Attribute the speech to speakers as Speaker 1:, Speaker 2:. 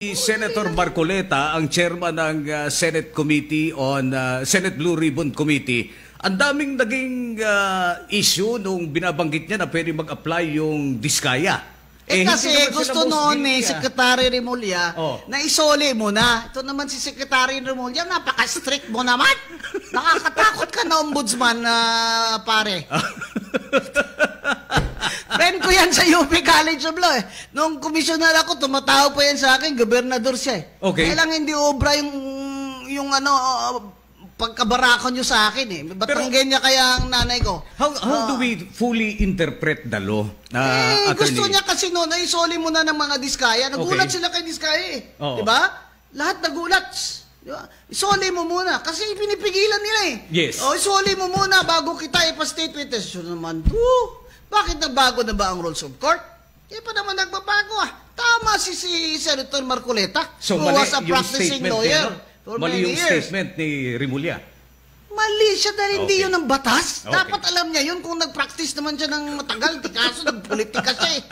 Speaker 1: Si Senator Marcoleta, ang chairman ng Senate Committee on Senate Blue Ribbon Committee, ang daming naging issue nung binabanggit niya na pwede mag-apply yung Diskaya.
Speaker 2: Kasi gusto noon ni Secretary Remulla na isoli mo na. Ito naman si Secretary Remulla, napaka-strict mo naman. Nakakatakot ka na ombudsman, pare. Friend ko yan sa UP College of Law. Nung commissioner ako, tumatawag pa yan sa akin, gobernador siya.
Speaker 1: Okay.
Speaker 2: Kaya lang hindi obra yung pagkabarakon nyo sa akin. Batanggay niya kaya ang nanay ko.
Speaker 1: How do we fully interpret the law?
Speaker 2: Gusto niya kasi noon, ay isoli mo na ng mga Diskaya. Nagulat sila kay Diskaya eh. Diba? Lahat nagulat. Diba? Isoli mo muna. Kasi pinipigilan nila eh.
Speaker 1: Yes.
Speaker 2: Isoli mo muna bago kita ipa-state witness. So naman, bakit nagbago na ba ang rules of court? Kaya pa naman nagbabago ah. Tama si Senator Marcoleta,
Speaker 1: so,
Speaker 2: who was a practicing lawyer for many years. Mali yung
Speaker 1: statement ni Remulla.
Speaker 2: Mali siya dahil hindi yun ang batas. Dapat alam niya yun kung nag-practice naman siya ng matagal. Kaso nag-politika siya eh.